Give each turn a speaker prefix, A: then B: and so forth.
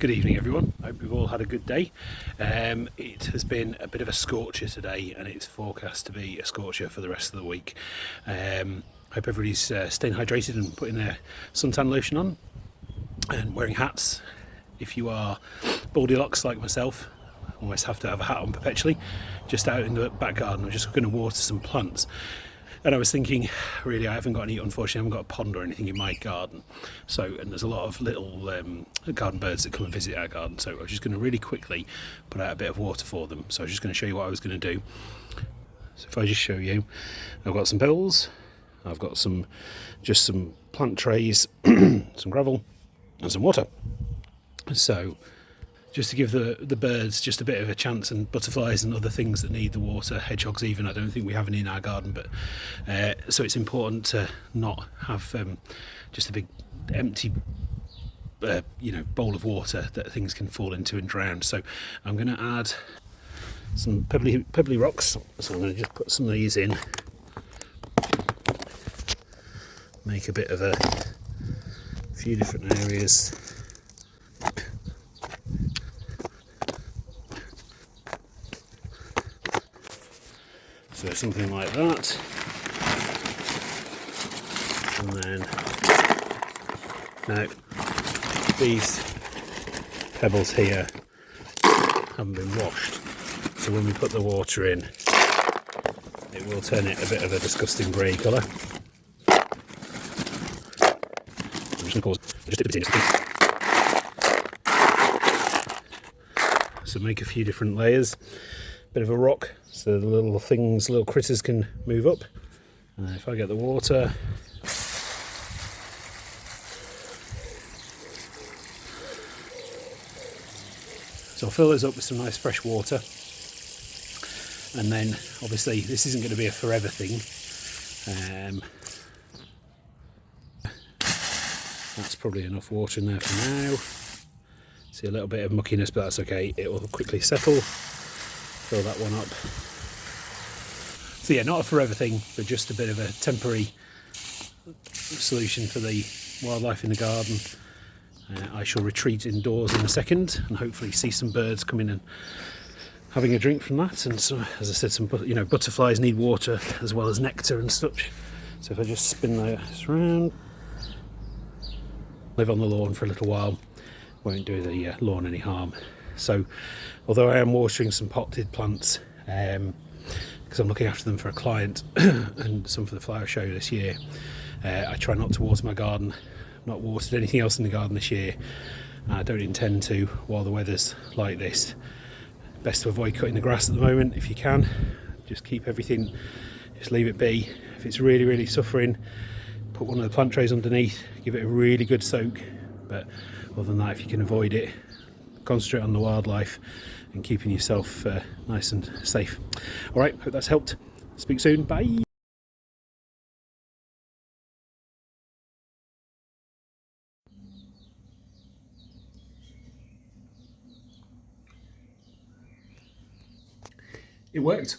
A: Good evening everyone, I hope you've all had a good day. It has been a bit of a scorcher today and it's forecast to be a scorcher for the rest of the week. Hope everybody's staying hydrated and putting their suntan lotion on and wearing hats. If you are Goldilocks like myself, almost have to have a hat on perpetually. Just out in the back garden, we're just going to water some plants. And I was thinking, really, I haven't got any, unfortunately, I haven't got a pond or anything in my garden. So, and there's a lot of little garden birds that come and visit our garden. So I was just going to really quickly put out a bit of water for them. So I was just going to show you what I was going to do. So if I just show you, I've got some pebbles, I've got some plant trays, some gravel and some water. So just to give the birds just a bit of a chance, and butterflies and other things that need the water, hedgehogs even, I don't think we have any in our garden, but so it's important to not have just a big empty bowl of water that things can fall into and drown. So I'm going to add some pebbly rocks, so I'm going to just put some of these in, make a bit of a few different areas. So something like that, and then now these pebbles here haven't been washed, so when we put the water in it will turn it a bit of a disgusting grey colour. I'm just going to pause, just dip it in. So make a few different layers, bit of a rock so the little critters can move up. And if I get the water, so I'll fill those up with some nice fresh water, and then obviously this isn't going to be a forever thing. That's probably enough water in there for now. See a little bit of muckiness, but that's okay, it will quickly settle. Fill that one up. So yeah, not a forever thing, but just a bit of a temporary solution for the wildlife in the garden. I shall retreat indoors in a second and hopefully see some birds coming and having a drink from that. And so, as I said, some butterflies need water as well as nectar and such. So if I just spin this around, live on the lawn for a little while, won't do the lawn any harm. So although I am watering some potted plants, because I'm looking after them for a client and some for the flower show this year, I try not to water my garden. Not watered anything else in the garden this year. I don't intend to while the weather's like this. Best to avoid cutting the grass at the moment if you can. Just keep everything, just leave it be. If it's really, really suffering, put one of the plant trays underneath, give it a really good soak. But other than that, if you can avoid it, concentrate on the wildlife and keeping yourself nice and safe. All right, hope that's helped. Speak soon. Bye. It worked.